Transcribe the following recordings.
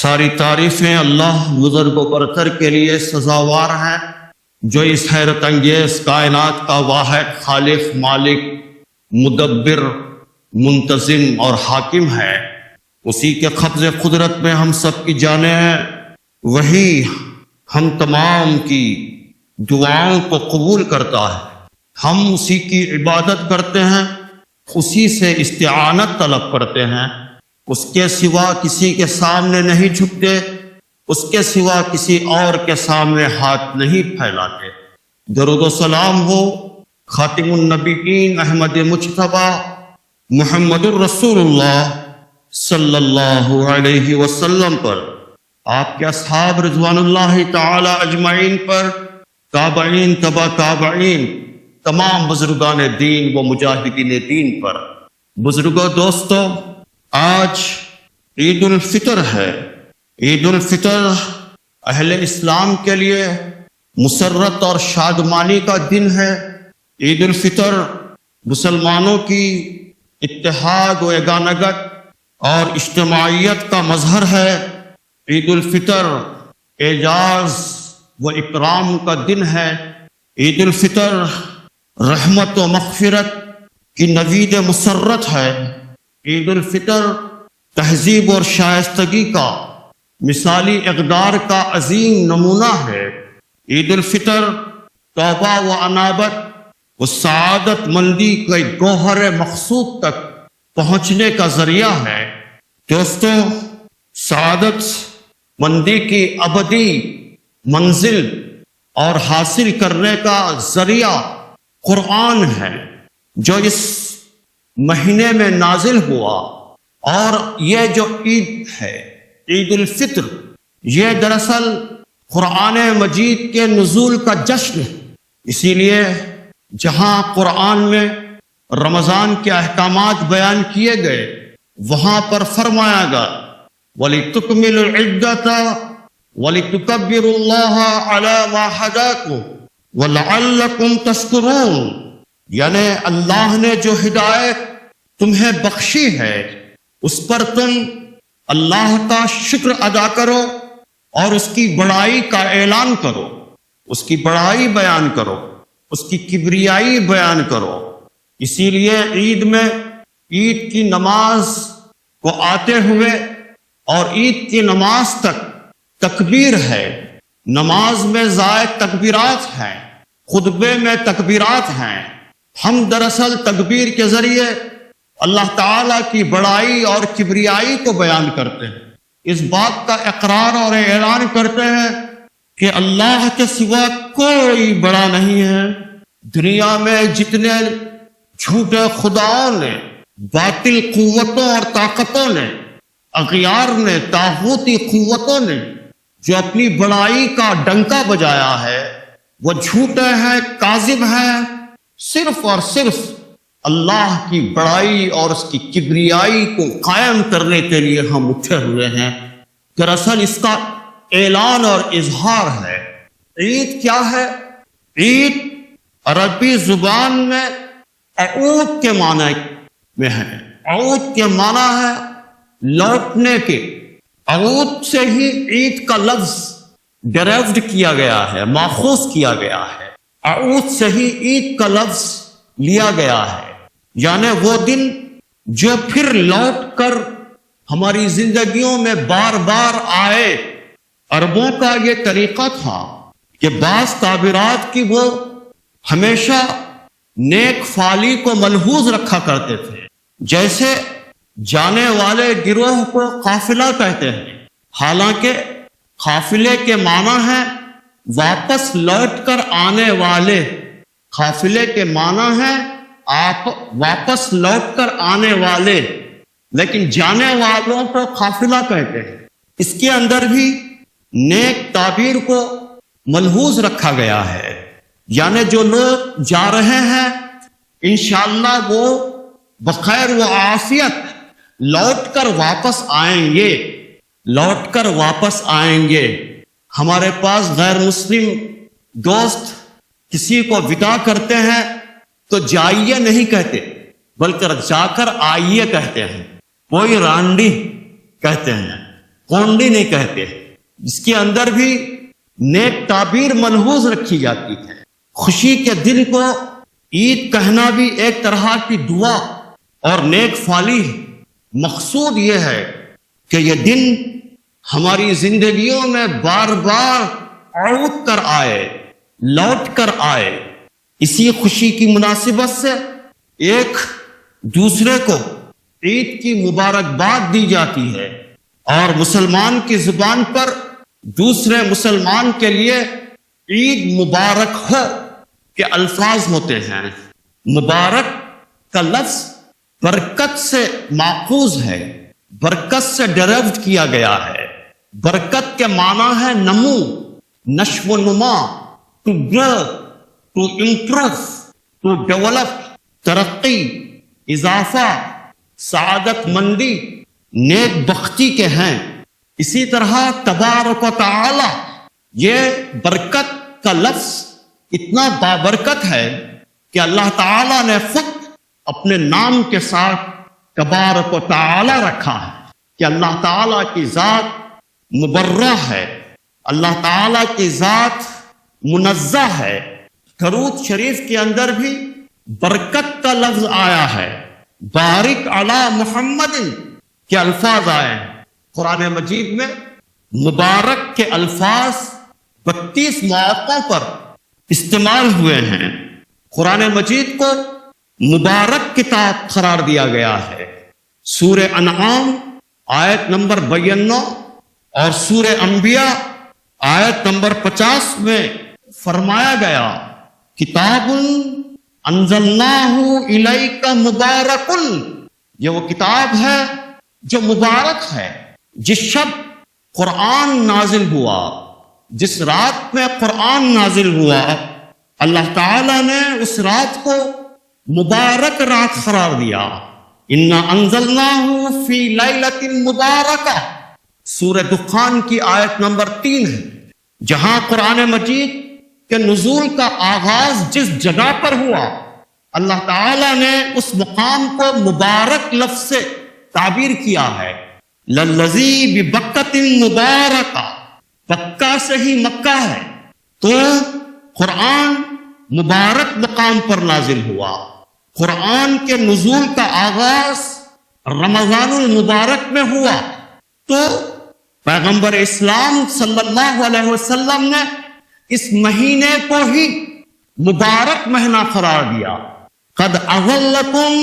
ساری تعریفیں اللہ بزرگ و برتر کے لیے سزاوار ہیں، جو اس حیرت انگیز کائنات کا واحد خالق، مالک، مدبر، منتظم اور حاکم ہے۔ اسی کے قبض قدرت میں ہم سب کی جانیں ہیں، وہی ہم تمام کی دعاؤں کو قبول کرتا ہے۔ ہم اسی کی عبادت کرتے ہیں، اسی سے استعانت طلب کرتے ہیں، اس کے سوا کسی کے سامنے نہیں جھکتے، اس کے سوا کسی اور کے سامنے ہاتھ نہیں پھیلاتے۔ درود و سلام ہو خاتم النبیین احمد مجتبی محمد الرسول اللہ صلی اللہ علیہ وسلم پر، آپ کے اصحاب رضوان اللہ تعالی اجمعین پر، تابعین، تبع تابعین، تمام بزرگان دین و مجاہدین دین پر۔ بزرگوں، دوستوں، آج عید الفطر ہے۔ عید الفطر اہل اسلام کے لیے مسرت اور شادمانی کا دن ہے۔ عید الفطر مسلمانوں کی اتحاد و یگانگت اور اجتماعیت کا مظہر ہے۔ عید الفطر اعزاز و اکرام کا دن ہے۔ عید الفطر رحمت و مغفرت کی نوید مسرت ہے۔ عید الفطر تہذیب اور شائستگی کا مثالی اقدار کا عظیم نمونہ ہے۔ عید الفطر توبہ و انابت و سعادت مندی کے گوہر مقصود تک پہنچنے کا ذریعہ ہے۔ دوستوں، سعادت مندی کی ابدی منزل اور حاصل کرنے کا ذریعہ قرآن ہے، جو اس مہینے میں نازل ہوا۔ اور یہ جو عید ہے، عید الفطر، یہ دراصل قرآن مجید کے نزول کا جشن ہے۔ اسی لیے جہاں قرآن میں رمضان کے احکامات بیان کیے گئے، وہاں پر فرمایا گا وَلِتُكْمِلُوا الْعِدَّةَ وَلِتُكَبِّرُوا اللَّهَ عَلَى مَا هَدَاكُمْ وَلَعَلَّكُمْ تَشْكُرُونَ، یعنی اللہ نے جو ہدایت تمہیں بخشی ہے، اس پر تم اللہ کا شکر ادا کرو اور اس کی بڑائی کا اعلان کرو، اس کی بڑائی بیان کرو، اس کی کبریائی بیان کرو۔ اسی لیے عید میں عید کی نماز کو آتے ہوئے اور عید کی نماز تک تکبیر ہے، نماز میں زائد تکبیرات ہیں، خطبے میں تکبیرات ہیں۔ ہم دراصل تکبیر کے ذریعے اللہ تعالیٰ کی بڑائی اور کبریائی کو بیان کرتے ہیں، اس بات کا اقرار اور اعلان کرتے ہیں کہ اللہ کے سوا کوئی بڑا نہیں ہے۔ دنیا میں جتنے جھوٹے خداؤں نے، باطل قوتوں اور طاقتوں نے، اغیار نے، طاغوتی قوتوں نے جو اپنی بڑائی کا ڈنکا بجایا ہے، وہ جھوٹے ہیں، کاذب ہیں۔ صرف اور صرف اللہ کی بڑائی اور اس کی کبریائی کو قائم کرنے کے لیے ہم اٹھے ہوئے ہیں۔ دراصل اس کا اعلان اور اظہار ہے۔ عید کیا ہے؟ عید عربی زبان میں عود کے معنی میں ہے۔ عود کے معنی ہے لوٹنے کے۔ عود سے ہی عید کا لفظ ڈیرائیوڈ کیا گیا ہے، ماخوذ کیا گیا ہے۔ عود سے ہی عید کا لفظ لیا گیا ہے، یعنی وہ دن جو پھر لوٹ کر ہماری زندگیوں میں بار بار آئے۔ عربوں کا یہ طریقہ تھا کہ بعض تعبیرات کی وہ ہمیشہ نیک فعلی کو ملحوظ رکھا کرتے تھے، جیسے جانے والے گروہ کو قافلہ کہتے ہیں، حالانکہ قافلے کے معنی ہے واپس لوٹ کر آنے والے۔ قافلے کے معنی ہے آپ واپس لوٹ کر آنے والے، لیکن جانے والوں کو قافلہ کہتے ہیں۔ اس کے اندر بھی نیک تعبیر کو ملحوظ رکھا گیا ہے، یعنی جو لوگ جا رہے ہیں انشاءاللہ وہ بخیر و عافیت لوٹ کر واپس آئیں گے، لوٹ کر واپس آئیں گے۔ ہمارے پاس غیر مسلم دوست کسی کو ودا کرتے ہیں تو جائیے نہیں کہتے، بلکہ جا کر آئیے کہتے ہیں۔ کوئی رانڈی کہتے ہیں، کونڈی نہیں کہتے، جس کے اندر بھی نیک تعبیر ملحوظ رکھی جاتی ہے۔ خوشی کے دن کو عید کہنا بھی ایک طرح کی دعا اور نیک فعلی ہے۔ مقصود یہ ہے کہ یہ دن ہماری زندگیوں میں بار بار عود کر آئے، لوٹ کر آئے۔ اسی خوشی کی مناسبت سے ایک دوسرے کو عید کی مبارکباد دی جاتی ہے، اور مسلمان کی زبان پر دوسرے مسلمان کے لیے عید مبارک ہو کے الفاظ ہوتے ہیں۔ مبارک کا لفظ برکت سے ماخوذ ہے، برکت سے ڈیرائیوڈ کیا گیا ہے۔ برکت کے معنی ہے نمو، نشو و نما، to grow, to improve, to develop, ترقی، اضافہ، سعادت مندی، نیک بختی کے ہیں۔ اسی طرح تبارک و تعالی، یہ برکت کا لفظ اتنا بابرکت ہے کہ اللہ تعالی نے خود اپنے نام کے ساتھ تبارک و تعالی رکھا ہے، کہ اللہ تعالی کی ذات مبرہ ہے، اللہ تعالی کی ذات منزہ ہے۔ درود شریف کے اندر بھی برکت کا لفظ آیا ہے، بارک علی محمد کے الفاظ آئے ہیں۔ قرآن مجید میں مبارک کے الفاظ 32 مواقعوں پر استعمال ہوئے ہیں۔ قرآن مجید کو مبارک کتاب قرار دیا گیا ہے۔ سورہ انعام آیت نمبر 92 اور سورہ انبیاء آیت نمبر 50 میں فرمایا گیا، کتاب انزلناہ الیک مبارک، یہ وہ کتاب ہے جو مبارک ہے۔ جس شب قرآن نازل ہوا، جس رات میں قرآن نازل ہوا، اللہ تعالی نے اس رات کو مبارک رات قرار دیا۔ انا انزلناہ فی لیلۃ مبارکہ، سورہ دخان کی آیت نمبر 3 ہے، جہاں قرآن مجید کے نزول کا آغاز جس جگہ پر ہوا، اللہ تعالی نے اس مقام کو مبارک لفظ سے تعبیر کیا ہے۔ للذی ببکۃ مبارکہ، بکہ سے ہی مکہ ہے، تو قرآن مبارک مقام پر نازل ہوا۔ قرآن کے نزول کا آغاز رمضان المبارک میں ہوا، تو پیغمبر اسلام صلی اللہ علیہ وسلم نے اس مہینے کو ہی مبارک مہینہ قرار دیا۔ قد اظلکم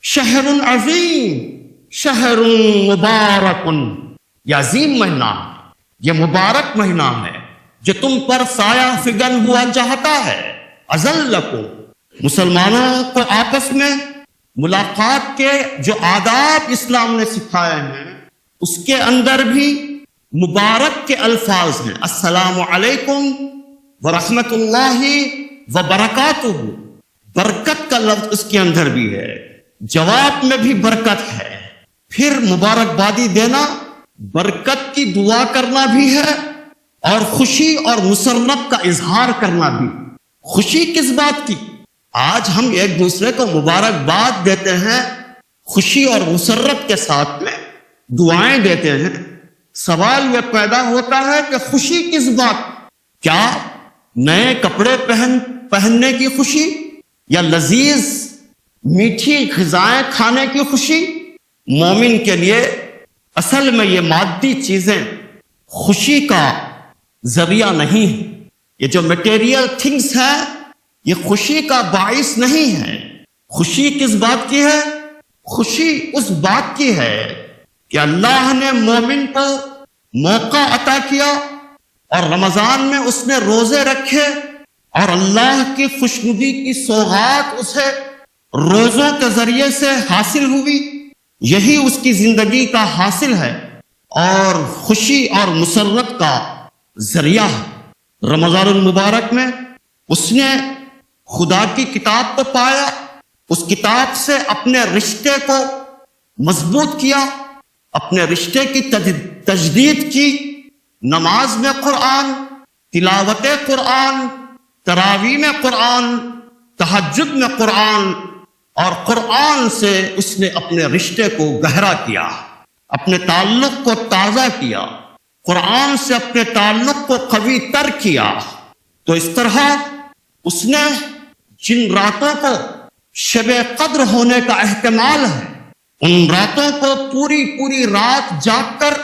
شہر عظیم، شہر مبارک، یہ عظیم مہینہ ہے، یہ مبارک مہینہ ہے جو تم پر سایہ فگن ہوا چاہتا ہے۔ اظلکم، مسلمانوں کو آپس میں ملاقات کے جو آداب اسلام نے سکھائے ہیں، اس کے اندر بھی مبارک کے الفاظ ہیں۔ السلام علیکم ورحمۃ اللہ وبرکاتہ، برکت کا لفظ اس کے اندر بھی ہے، جواب میں بھی برکت ہے۔ پھر مبارکبادی دینا، برکت کی دعا کرنا بھی ہے، اور خوشی اور مسرت کا اظہار کرنا بھی۔ خوشی کس بات کی؟ آج ہم ایک دوسرے کو مبارکباد دیتے ہیں، خوشی اور مسرت کے ساتھ میں دعائیں دیتے ہیں۔ سوال یہ پیدا ہوتا ہے کہ خوشی کس بات؟ کیا نئے کپڑے پہننے کی خوشی، یا لذیذ میٹھی غذائیں کھانے کی خوشی؟ مومن کے لیے اصل میں یہ مادی چیزیں خوشی کا ذریعہ نہیں ہے۔ یہ جو میٹیریل تھنگس ہیں، یہ خوشی کا باعث نہیں ہے۔ خوشی کس بات کی ہے؟ خوشی اس بات کی ہے کہ اللہ نے مومن کو موقع عطا کیا، اور رمضان میں اس نے روزے رکھے، اور اللہ کی خوشنودی کی سوغات اسے روزوں کے ذریعے سے حاصل ہوئی۔ یہی اس کی زندگی کا حاصل ہے اور خوشی اور مسرت کا ذریعہ ہے۔ رمضان المبارک میں اس نے خدا کی کتاب کو پایا، اس کتاب سے اپنے رشتے کو مضبوط کیا، اپنے رشتے کی تجدید کی۔ نماز میں قرآن، تلاوت قرآن، تراویح میں قرآن، تہجد میں قرآن، اور قرآن سے اس نے اپنے رشتے کو گہرا کیا۔ اپنے تعلق کو تازہ کیا، قرآن سے اپنے تعلق کو قوی تر کیا، تو اس طرح اس نے جن راتوں کو شب قدر ہونے کا احتمال ہے، ان راتوں کو پوری رات جاگ کر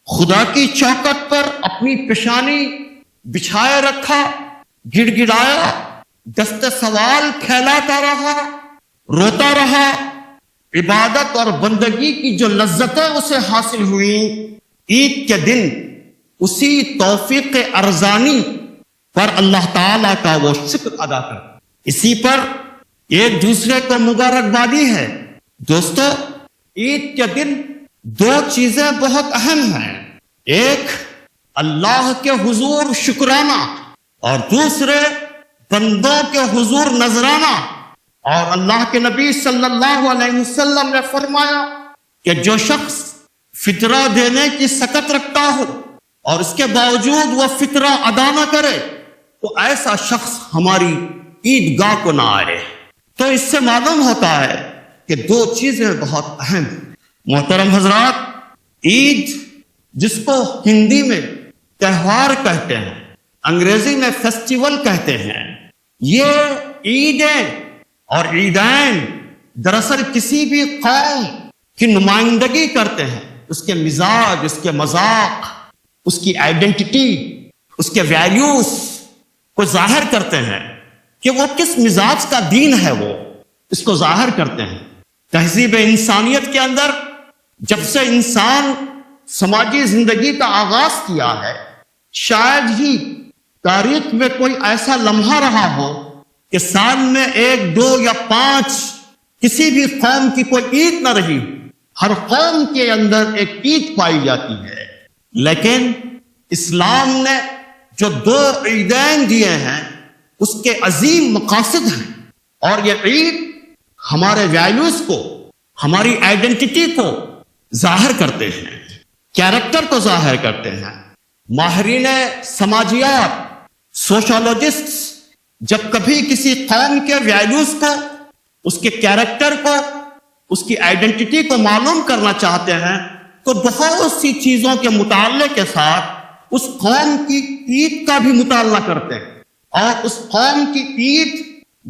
خدا کی چوکٹ پر اپنی پیشانی بچھائے رکھا، گڑ گڑایا، دست سوال کھیلاتا رہا، روتا رہا، عبادت اور بندگی کی جو لذتیں اسے حاصل ہوئیں، عید کے دن اسی توفیق ارزانی پر اللہ تعالیٰ کا وہ شکر ادا کر، اسی پر ایک دوسرے کو مبارکبادی ہے۔ دوستو، عید کے دن دو چیزیں بہت اہم ہیں، ایک اللہ کے حضور شکرانہ اور دوسرے بندوں کے حضور نذرانہ۔ اور اللہ کے نبی صلی اللہ علیہ وسلم نے فرمایا کہ جو شخص فطرہ دینے کی سکت رکھتا ہو اور اس کے باوجود وہ فطرہ ادا نہ کرے تو ایسا شخص ہماری عیدگاہ کو نہ آئے۔ تو اس سے معلوم ہوتا ہے کہ دو چیزیں بہت اہم ہیں۔ محترم حضرات، عید جس کو ہندی میں تہوار کہتے ہیں، انگریزی میں فیسٹیول کہتے ہیں، یہ عیدیں اور عیدین دراصل کسی بھی قوم کی نمائندگی کرتے ہیں، اس کے مزاج، اس کے مذاق، اس کی آئیڈینٹی، اس کے ویلیوز کو ظاہر کرتے ہیں کہ وہ کس مزاج کا دین ہے، وہ اس کو ظاہر کرتے ہیں۔ تہذیب انسانیت کے اندر جب سے انسان سماجی زندگی کا آغاز کیا ہے، شاید ہی تاریخ میں کوئی ایسا لمحہ رہا ہو کہ سال میں 1، 2 یا 5 کسی بھی قوم کی کوئی عید نہ رہی۔ ہر قوم کے اندر ایک عید پائی جاتی ہے، لیکن اسلام نے جو 2 عیدین دیے ہیں اس کے عظیم مقاصد ہیں، اور یہ عید ہمارے ویلیوز کو، ہماری آئیڈینٹی کو ظاہر کرتے ہیں، کیریکٹر کو ظاہر کرتے ہیں۔ ماہرین سماجیات، سوشولوجسٹ جب کبھی کسی قوم کے ویلیوز کو، اس کے کیریکٹر کو، اس کی آئیڈینٹی کو معلوم کرنا چاہتے ہیں تو بہت سی چیزوں کے مطالعے کے ساتھ اس قوم کی عید کا بھی مطالعہ کرتے ہیں، اور اس قوم کی عید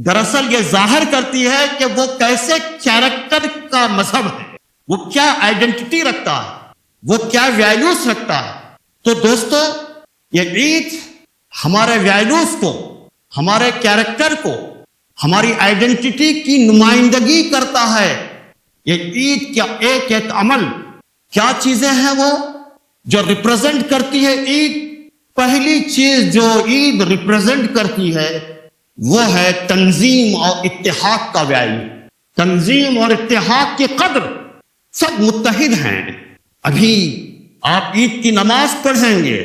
دراصل یہ ظاہر کرتی ہے کہ وہ کیسے کیریکٹر کا مذہب ہے، وہ کیا آئیڈینٹی رکھتا ہے، وہ کیا ویلیوز رکھتا ہے۔ تو دوستو، یہ عید ہمارے ویلیوز کو، ہمارے کیریکٹر کو، ہماری آئیڈینٹی کی نمائندگی کرتا ہے۔ یہ عید کا ایک ایک عمل، کیا چیزیں ہیں وہ جو ریپرزینٹ کرتی ہے عید؟ پہلی چیز جو عید ریپرزینٹ کرتی ہے وہ ہے تنظیم اور اتحاد کا ویلیو۔ تنظیم اور اتحاد کی قدر، سب متحد ہیں۔ ابھی آپ عید کی نماز پڑھیں گے،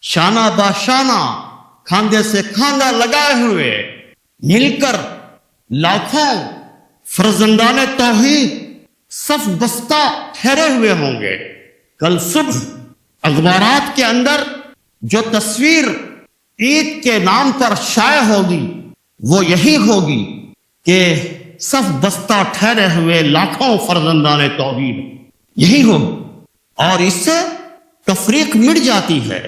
شانہ بہ شانہ، کھاندے سے کھاندہ لگائے ہوئے مل کر لاکھوں فرزندان توحید صف بستہ ٹھہرے ہوئے ہوں گے۔ کل صبح اخبارات کے اندر جو تصویر عید کے نام پر شائع ہوگی وہ یہی ہوگی کہ صف بستہ ٹھہرے ہوئے لاکھوں فرزندان توحید، یہی ہوگی۔ اور اس سے تفریق مٹ جاتی ہے،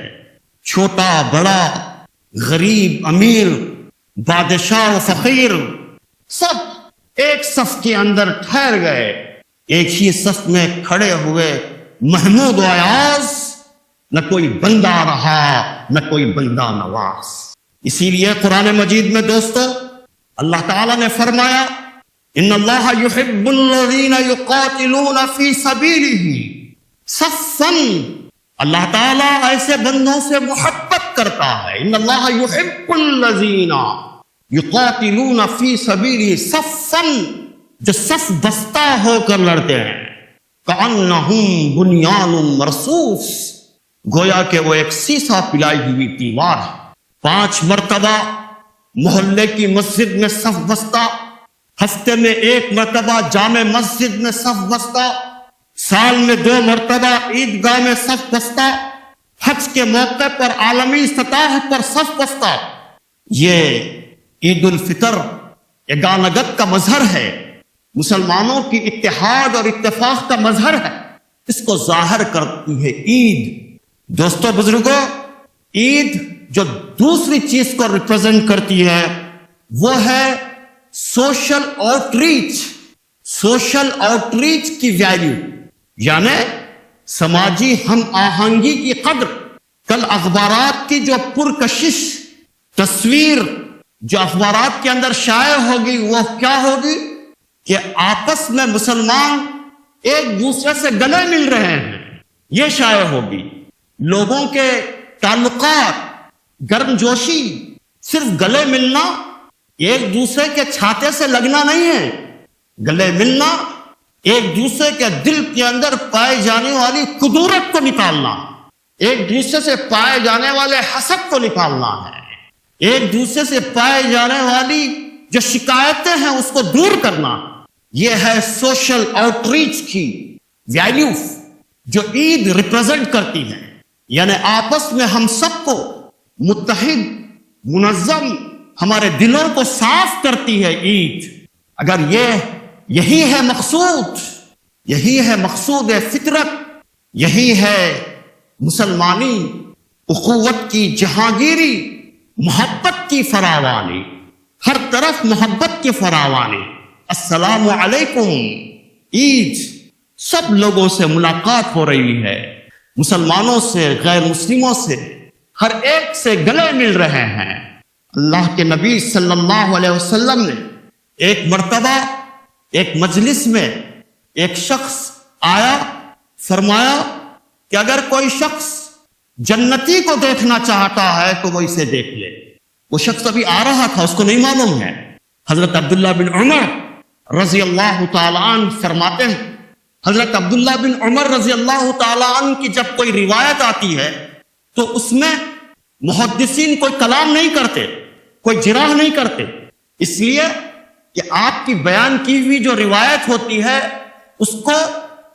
چھوٹا بڑا، غریب امیر، بادشاہ و فقیر، سب ایک صف کے اندر ٹھہر گئے، ایک ہی صف میں کھڑے ہوئے، محمود و ایاز، نہ کوئی بندہ رہا نہ کوئی بندہ نواز۔ اسی لیے قرآن مجید میں دوستو اللہ تعالیٰ نے فرمایا، ان اللہ یحب الذین یقاتلون فی سبیلہ صفا، اللہ تعالیٰ ایسے بندوں سے محبت کرتا ہے۔ ان اللہ یحب الذین یقاتلون فی سبیلہ صفا، جو صف بستہ ہو کر لڑتے ہیں، کأنہم بنیان مرصوص، گویا کہ وہ ایک سیسا پلائی ہوئی دیوار ہے۔ 5 مرتبہ محلے کی مسجد میں صف بستہ، ہفتے میں 1 مرتبہ جامع مسجد میں صف بستہ، سال میں 2 مرتبہ عیدگاہ میں صف بستہ، حج کے موقع پر عالمی سطح پر صف بستہ۔ یہ عید الفطر یگانگت کا مظہر ہے، مسلمانوں کی اتحاد اور اتفاق کا مظہر ہے۔ اس کو ظاہر کرتی ہے عید۔ دوستو بزرگوں، عید جو دوسری چیز کو ریپرزینٹ کرتی ہے وہ ہے social out reach. Social out reach کی ویلیو، یعنی سماجی ہم آہنگی کی قدر۔ کل اخبارات کی جو پرکشش تصویر جو اخبارات کے اندر شائع ہوگی وہ کیا ہوگی کہ آپس میں مسلمان ایک دوسرے سے گلے مل رہے ہیں، یہ شائع ہوگی۔ لوگوں کے تعلقات، گرم جوشی، صرف گلے ملنا، ایک دوسرے کے چھاتے سے لگنا نہیں ہے۔ گلے ملنا ایک دوسرے کے دل کے اندر پائے جانے والی کدورت کو نکالنا، ایک دوسرے سے پائے جانے والے حسد کو نکالنا ہے، ایک دوسرے سے پائے جانے والی جو شکایتیں ہیں اس کو دور کرنا۔ یہ ہے سوشل آؤٹ ریچ کی ویلیو جو عید ریپرزینٹ کرتی ہے، یعنی آپس میں ہم سب کو متحد، منظم، ہمارے دلوں کو صاف کرتی ہے عید۔ اگر یہی ہے مقصود، یہی ہے مقصود فطرت، یہی ہے مسلمانی اخوت کی جہانگیری، محبت کی فراوانی، ہر طرف محبت کی فراوانی۔ السلام علیکم، عید سب لوگوں سے ملاقات ہو رہی ہے، مسلمانوں سے، غیر مسلموں سے، ہر ایک سے گلے مل رہے ہیں۔ اللہ کے نبی صلی اللہ علیہ وسلم نے ایک مرتبہ ایک مجلس میں ایک شخص آیا، فرمایا کہ اگر کوئی شخص جنتی کو دیکھنا چاہتا ہے تو وہ اسے دیکھ لے۔ وہ شخص ابھی آ رہا تھا، اس کو نہیں معلوم ہے۔ حضرت عبداللہ بن عمر رضی اللہ تعالیٰ عنہ فرماتے ہیں، حضرت عبداللہ بن عمر رضی اللہ تعالیٰ عنہ کی جب کوئی روایت آتی ہے تو اس میں محدثین کوئی کلام نہیں کرتے، کوئی جراح نہیں کرتے، اس لیے کہ آپ کی بیان کی ہوئی جو روایت ہوتی ہے اس کو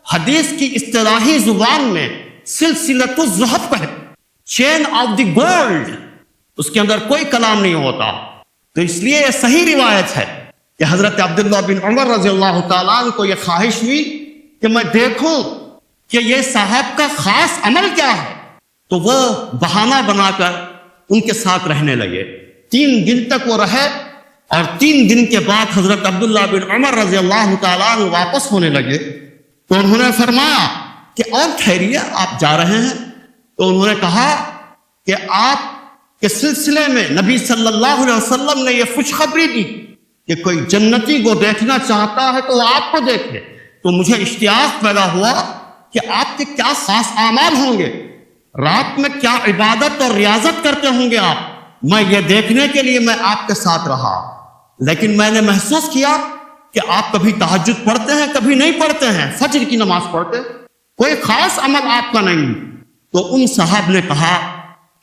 حدیث کی اصطلاحی زبان میں سلسلۃ الذہب کہتے، چین آف دی گولڈ، اس کے اندر کوئی کلام نہیں ہوتا۔ تو اس لیے یہ صحیح روایت ہے کہ حضرت عبداللہ بن عمر رضی اللہ تعالیٰ عنہ کو یہ خواہش ہوئی کہ میں دیکھوں کہ یہ صاحب کا خاص عمل کیا ہے، تو وہ بہانہ بنا کر ان کے ساتھ رہنے لگے۔ 3 دن تک وہ رہے، اور 3 دن کے بعد حضرت عبداللہ بن عمر رضی اللہ تعالیٰ عنہ واپس ہونے لگے تو انہوں نے فرمایا کہ اور ٹھہریے، آپ جا رہے ہیں؟ تو انہوں نے کہا کہ آپ کے سلسلے میں نبی صلی اللہ علیہ وسلم نے یہ خوشخبری دی کہ کوئی جنتی کو دیکھنا چاہتا ہے تو آپ کو دیکھے۔ تو مجھے اشتیاق پیدا ہوا کہ آپ کے کیا خاص اعمال ہوں گے، رات میں کیا عبادت اور ریاضت کرتے ہوں گے آپ۔ میں یہ دیکھنے کے لیے میں آپ کے ساتھ رہا، لیکن میں نے محسوس کیا کہ آپ کبھی تہجد پڑھتے ہیں، کبھی نہیں پڑھتے ہیں، فجر کی نماز پڑھتے، کوئی خاص عمل آپ کا نہیں۔ تو ان صاحب نے کہا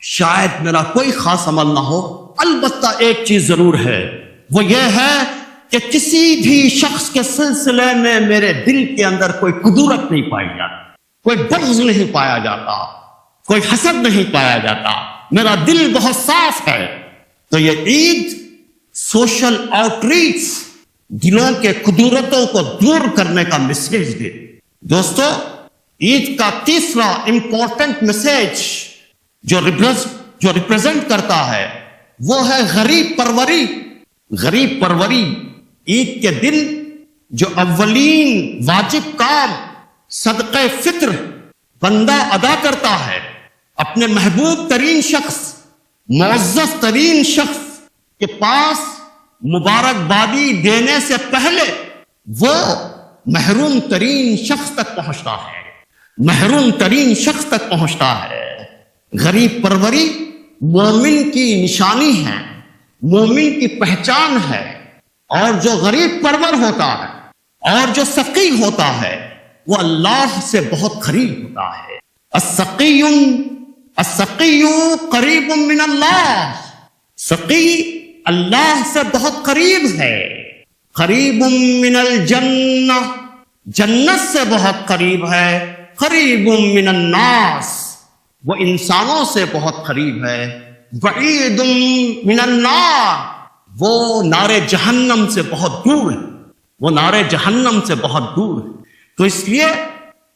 شاید میرا کوئی خاص عمل نہ ہو، البتہ ایک چیز ضرور ہے، وہ یہ ہے کہ کسی بھی شخص کے سلسلے میں میرے دل کے اندر کوئی کدورت نہیں پائی جاتی، کوئی بغض نہیں پایا جاتا، کوئی حسد نہیں پایا جاتا، میرا دل بہت صاف ہے۔ تو یہ عید سوشل آؤٹ ریچ، دلوں کے کدورتوں کو دور کرنے کا میسیج دے۔ دوستو، عید کا تیسرا امپورٹنٹ میسیج جو ریپرزینٹ کرتا ہے وہ ہے غریب پروری۔ غریب پروری، عید کے دن جو اولین واجب کام صدقہ فطر بندہ ادا کرتا ہے، اپنے محبوب ترین شخص، معزز ترین شخص کے پاس مبارکبادی دینے سے پہلے وہ محروم ترین شخص تک پہنچتا ہے، محروم ترین شخص تک پہنچتا ہے۔ غریب پروری مومن کی نشانی ہے، مومن کی پہچان ہے، اور جو غریب پرور ہوتا ہے اور جو سقی ہوتا ہے وہ اللہ سے بہت قریب ہوتا ہے۔ السقی قریب من اللہ، سقی اللہ سے بہت قریب ہے۔ قریب من الجنہ، جنت سے بہت قریب ہے۔ قریب من الناس، وہ انسانوں سے بہت قریب ہے۔ بعید من النار، وہ نار جہنم سے بہت دور ہے، وہ نار جہنم سے بہت دور ہے۔ تو اس لیے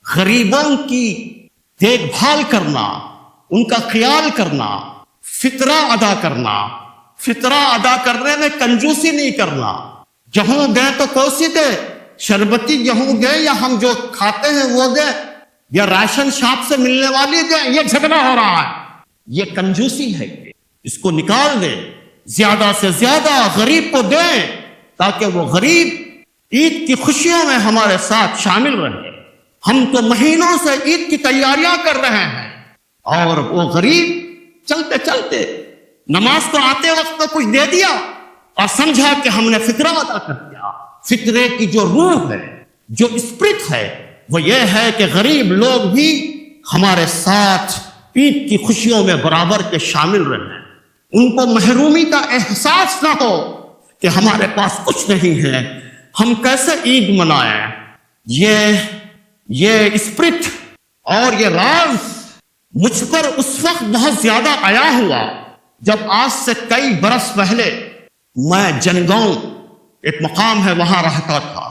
غریبوں کی دیکھ بھال کرنا، ان کا خیال کرنا، فطرہ ادا کرنا، فطرہ ادا کرنے میں کنجوسی نہیں کرنا۔ گیہوں دیں تو کوسی دے، شربتی گیہوں دیں یا ہم جو کھاتے ہیں وہ دیں، یا راشن شاپ سے ملنے والی دیں، یہ جھگڑا ہو رہا ہے، یہ کنجوسی ہے، اس کو نکال دیں، زیادہ سے زیادہ غریب کو دیں تاکہ وہ غریب عید کی خوشیوں میں ہمارے ساتھ شامل رہے۔ ہم تو مہینوں سے عید کی تیاریاں کر رہے ہیں، اور وہ غریب چلتے چلتے نماز کو آتے وقت تو کچھ دے دیا اور سمجھا کہ ہم نے فطرہ ادا کر دیا۔ فطرے کی جو روح ہے، جو اسپرٹ ہے، وہ یہ ہے کہ غریب لوگ بھی ہمارے ساتھ عید کی خوشیوں میں برابر کے شامل رہیں، ان کو محرومی کا احساس نہ ہو کہ ہمارے پاس کچھ نہیں ہے، ہم کیسے عید منائیں۔ یہ اسپرٹ اور یہ راز مجھ پر اس وقت بہت زیادہ آیا ہوا جب آج سے کئی برس پہلے میں جنگاؤں ایک مقام ہے وہاں رہتا تھا،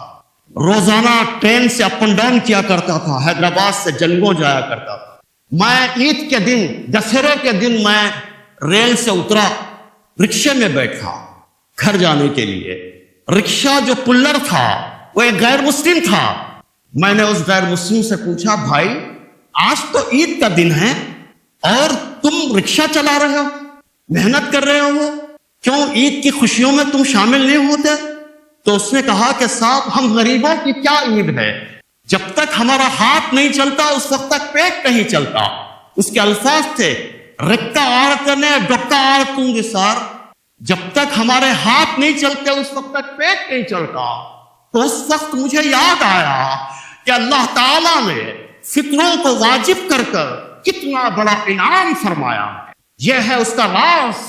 روزانہ ٹرین سے اپ اینڈ ڈاؤن کیا کرتا تھا، حیدرآباد سے جنگوں جایا کرتا تھا۔ میں عید کے دن، دسہرے کے دن میں ریل سے اترا، رکشے میں بیٹھا گھر جانے کے لیے۔ رکشہ جو پلر تھا وہ ایک غیر مسلم تھا۔ میں نے اس غیر مسلم سے پوچھا، بھائی آج تو عید کا دن ہے اور تم رکشہ چلا رہے ہو، محنت کر رہے ہو، کیوں عید کی خوشیوں میں تم شامل نہیں ہوتے؟ تو اس نے کہا کہ صاحب ہم غریبوں کی کیا عید ہے، جب تک ہمارا ہاتھ نہیں چلتا اس وقت تک پیٹ نہیں چلتا۔ اس کے الفاظ تھے، رکتا آڑتنے ڈکا آڑتوں گے سار، جب تک ہمارے ہاتھ نہیں چلتے اس وقت تک پیٹ نہیں چلتا۔ تو اس وقت مجھے یاد آیا کہ اللہ تعالیٰ نے فطروں کو واجب کر کر کتنا بڑا انعام فرمایا۔ یہ ہے اس کا راز،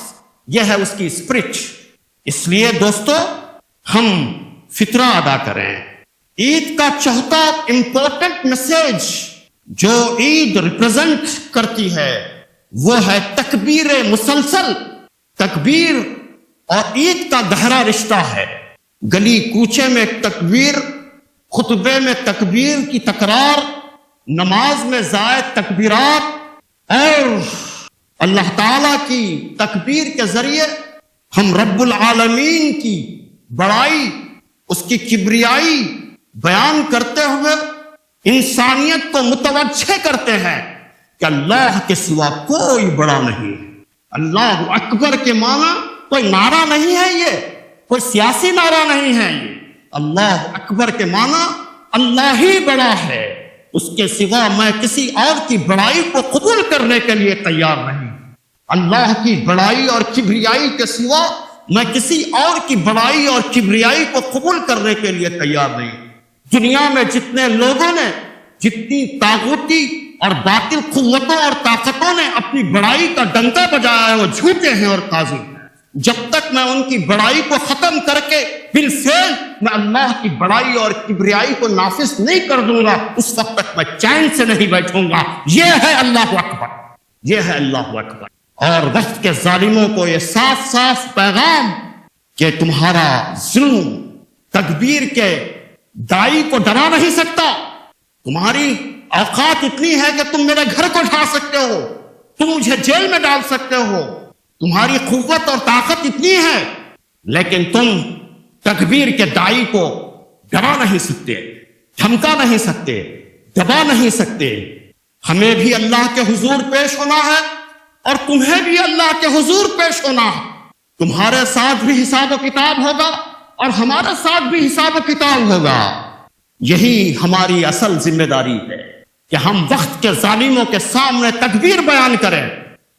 یہ ہے اس کی اسپرٹ۔ اس لیے دوستو ہم فطرہ ادا کریں۔ عید کا چوتھا امپورٹنٹ میسج جو عید ریپرزینٹ کرتی ہے وہ ہے تکبیر مسلسل۔ تکبیر اور عید کا گہرا رشتہ ہے۔ گلی کوچے میں تکبیر، خطبے میں تکبیر کی تکرار، نماز میں زائد تکبیرات، اور اللہ تعالیٰ کی تکبیر کے ذریعے ہم رب العالمین کی بڑائی، اس کی کبریائی بیان کرتے ہوئے انسانیت کو متوجہ کرتے ہیں کہ اللہ کے سوا کوئی بڑا نہیں۔ اللہ اکبر کے معنی کوئی نعرہ نہیں ہے، یہ کوئی سیاسی نعرہ نہیں ہے، یہ اللہ اکبر کے معنی اللہ ہی بڑا ہے، اس کے سوا میں کسی اور کی بڑائی کو قبول کرنے کے لیے تیار نہیں۔ اللہ کی بڑائی اور کبریائی کے سوا میں کسی اور کی بڑائی اور کبریائی کو قبول کرنے کے لیے تیار نہیں۔ دنیا میں جتنے لوگوں نے، جتنی طاغوتی اور باطل قوتوں اور طاقتوں نے اپنی بڑائی کا ڈنکا بجایا ہے وہ جھوٹے ہیں اور کاذب ہیں۔ جب تک میں ان کی بڑائی کو ختم کر کے بالفعل میں اللہ کی بڑائی اور کبریائی کو نافذ نہیں کر دوں گا، اس وقت تک میں چین سے نہیں بیٹھوں گا۔ یہ ہے اللہ اکبر، یہ ہے اللہ اکبر۔ اور وقت کے ظالموں کو یہ صاف صاف پیغام کہ تمہارا ظلم تکبیر کے دائی کو ڈرا نہیں سکتا۔ تمہاری اوقات اتنی ہے کہ تم میرے گھر کو ڈھا سکتے ہو، تم مجھے جیل میں ڈال سکتے ہو، تمہاری قوت اور طاقت اتنی ہے، لیکن تم تکبیر کے دائی کو ڈرا نہیں سکتے، دھمکا نہیں سکتے، دبا نہیں سکتے۔ ہمیں بھی اللہ کے حضور پیش ہونا ہے اور تمہیں بھی اللہ کے حضور پیش ہونا ہے۔ تمہارے ساتھ بھی حساب و کتاب ہوگا اور ہمارے ساتھ بھی حساب و کتاب ہوگا۔ یہی ہماری اصل ذمہ داری ہے کہ ہم وقت کے ظالموں کے سامنے تکبیر بیان کریں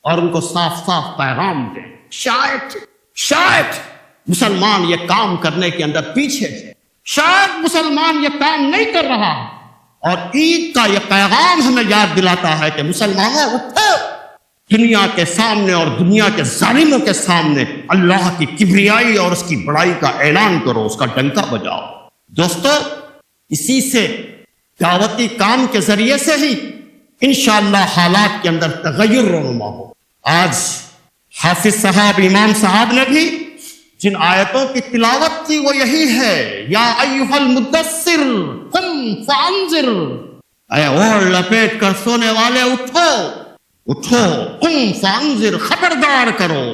اور ان کو صاف صاف پیغام دیں۔ شاید مسلمان یہ کام کرنے کے اندر پیچھے ہے، شاید مسلمان یہ کام نہیں کر رہا، اور عید کا یہ پیغام ہمیں یاد دلاتا ہے کہ مسلمانوں اٹھو، دنیا کے سامنے اور دنیا کے ظالموں کے سامنے اللہ کی کبریائی اور اس کی بڑائی کا اعلان کرو، اس کا ڈنکا بجاؤ۔ دوستو اسی سے دعوتی کام کے ذریعے سے ہی انشاءاللہ حالات کے اندر تغیر رونما ہو۔ آج حافظ صاحب، امام صاحب نے بھی جن آیتوں کی تلاوت کی وہ یہی ہے، یا ایھا المدثر قم فانذر، اے اوڑھ لپیٹ کر سونے والے اٹھو اٹھو، قم فانذر خبردار کرو،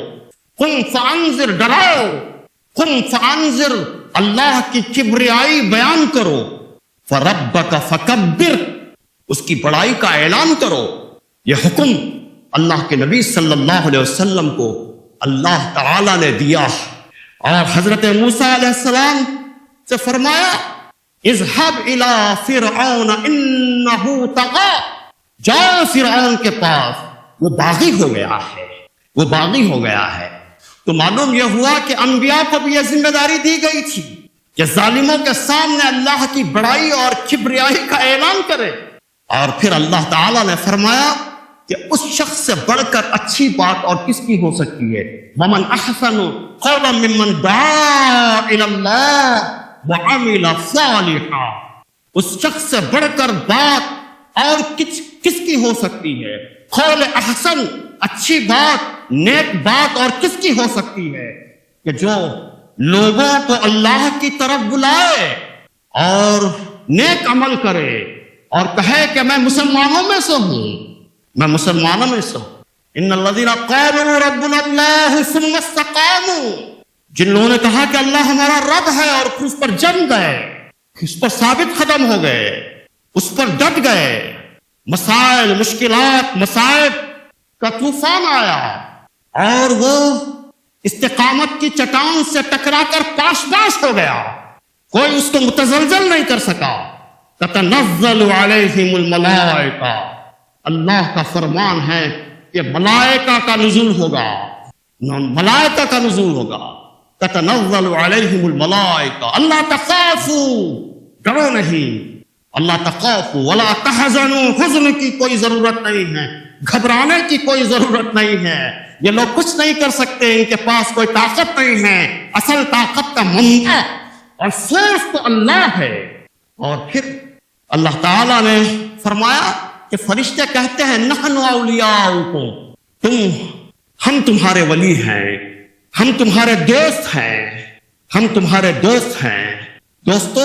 قم فانذر ڈراؤ، قم فانذر اللہ کی کبریائی بیان کرو، فربک فکبر اس کی بڑائی کا اعلان کرو۔ یہ حکم اللہ کے نبی صلی اللہ علیہ وسلم کو اللہ تعالی نے دیا، اور حضرت موسیٰ علیہ السلام سے فرمایا اذهب الى فرعون انه طغى، جاؤ فرعون کے پاس، وہ باغی ہو گیا ہے، وہ باغی ہو گیا ہے۔ تو معلوم یہ ہوا کہ انبیاء کو بھی یہ ذمہ داری دی گئی تھی کہ ظالموں کے سامنے اللہ کی بڑائی اور کبریائی کا اعلان کرے، اور پھر اللہ تعالیٰ نے فرمایا کہ اس شخص سے بڑھ کر اچھی بات اور کس کی ہو سکتی ہے؟ وَمَنْ أَحْسَنُ قَوْلًا مِّمَّنْ دَعَا إِلَى اللَّهِ وَعَمِلَ صَالِحًا، اس شخص سے بڑھ کر بات اور کس کی ہو سکتی ہے؟ قول احسن، اچھی بات، نیک بات اور کس کی ہو سکتی ہے؟ کہ جو لوگوں کو اللہ کی طرف بلائے اور نیک عمل کرے اور کہے کہ میں مسلمانوں میں سے ہوں، میں مسلمانوں میں سے ہوں۔ ان الذین قالوا ربنا اللہ ثم استقاموا، جن لوگوں نے کہا کہ اللہ ہمارا رب ہے اور پھر اس پر جم گئے، اس پر ثابت قدم ہو گئے، اس پر ڈٹ گئے، مسائل، مشکلات، مصائب کا طوفان آیا اور وہ استقامت کی چٹان سے ٹکرا کر پاش پاش ہو گیا، کوئی اس کو متزلزل نہیں کر سکا۔ تتنزل علیہم الملائکہ، اللہ کا فرمان ہے کہ ملائکہ کا نزول ہوگا، ملائکہ کا نزول ہوگا۔ تتنزل علیہم الملائکہ اللہ تخافوا، ڈرو نہیں، اللہ تخافوا ولا تحزنوا، حزن کی کوئی ضرورت نہیں ہے، گھبرانے کی کوئی ضرورت نہیں ہے، یہ لوگ کچھ نہیں کر سکتے، ان کے پاس کوئی طاقت نہیں ہے، اصل طاقت کا منبع اور سورس تو اللہ ہے۔ اور پھر اللہ تعالیٰ نے فرمایا کہ فرشتے کہتے ہیں نحن اولیاؤکم، ہم تمہارے ولی ہیں، ہم تمہارے دوست ہیں، ہم تمہارے دوست ہیں، دوستو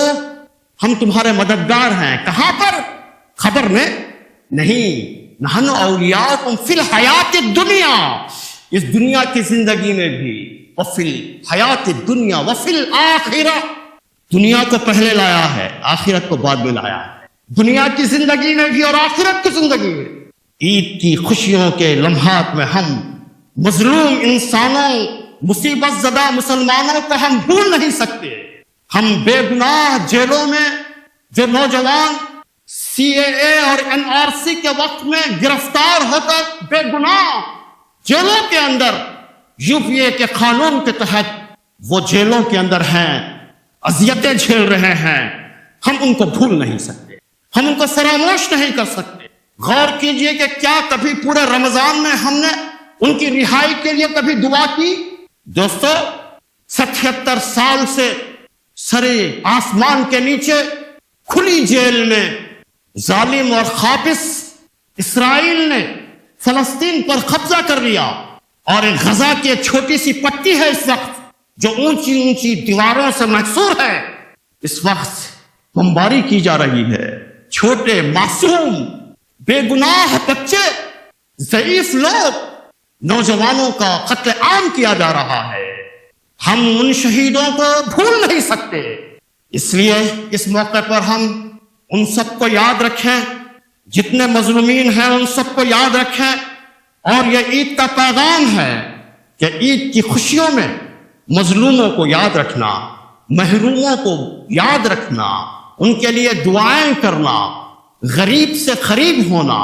ہم تمہارے مددگار ہیں۔ کہاں پر؟ خبر میں نہیں، نحن اولیاؤکم فی الحیات الدنیا، اس دنیا کی زندگی میں بھی، وفی الحیات الدنیا وفی الآخرہ، دنیا کو پہلے لایا ہے، آخرت کو بعد میں لایا ہے، دنیا کی زندگی میں بھی اور آخرت کی زندگی میں۔ عید کی خوشیوں کے لمحات میں ہم مظلوم انسانوں، مصیبت زدہ مسلمانوں کو ہم بھول نہیں سکتے۔ ہم بے گناہ جیلوں میں جو نوجوان CAA اور NRC کے وقت میں گرفتار ہو کر بے گناہ جیلوں کے اندر UPA کے قانون کے تحت وہ جیلوں کے اندر ہیں، اذیتیں جھیل رہے ہیں، ہم ان کو بھول نہیں سکتے، ہم ان کو فراموش نہیں کر سکتے۔ غور کیجئے کہ کیا کبھی پورے رمضان میں ہم نے ان کی رہائی کے لیے کبھی دعا کی؟ دوستو 77 سال سے سرے آسمان کے نیچے کھلی جیل میں ظالم اور خابث اسرائیل نے فلسطین پر قبضہ کر لیا، اور ایک غزہ کی ایک چھوٹی سی پٹی ہے اس وقت جو اونچی اونچی دیواروں سے محصور ہے، اس وقت بمباری کی جا رہی ہے، چھوٹے معصوم بے گناہ بچے، ضعیف لوگ، نوجوانوں کا قتل عام کیا جا رہا ہے۔ ہم ان شہیدوں کو بھول نہیں سکتے، اس لیے اس موقع پر ہم ان سب کو یاد رکھیں، جتنے مظلومین ہیں ان سب کو یاد رکھیں، اور یہ عید کا پیغام ہے کہ عید کی خوشیوں میں مظلوموں کو یاد رکھنا، محروموں کو یاد رکھنا، ان کے لیے دعائیں کرنا، غریب سے قریب ہونا،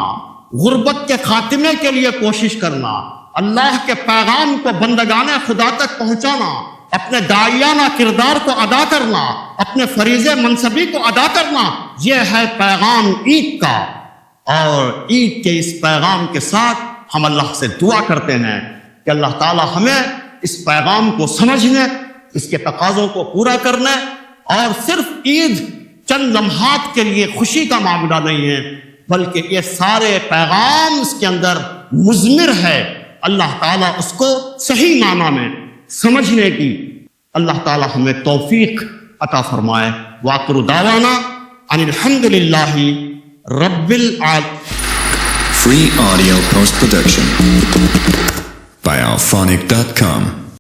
غربت کے خاتمے کے لیے کوشش کرنا، اللہ کے پیغام کو بندگان خدا تک پہنچانا، اپنے داعیانہ کردار کو ادا کرنا، اپنے فریضے منصبی کو ادا کرنا، یہ ہے پیغام عید کا۔ اور عید کے اس پیغام کے ساتھ ہم اللہ سے دعا کرتے ہیں کہ اللہ تعالی ہمیں اس پیغام کو سمجھنے، اس کے تقاضوں کو پورا کرنے، اور صرف عید چند لمحات کے لیے خوشی کا معاملہ نہیں ہے، بلکہ یہ سارے پیغام اس کے اندر مضمر ہے۔ اللہ تعالیٰ اس کو صحیح معنی میں سمجھنے کی اللہ تعالیٰ ہمیں توفیق عطا فرمائے۔ وآخر دعوانا ان الحمد للہ Rabbil Al. Free audio post-production by alphonic.com.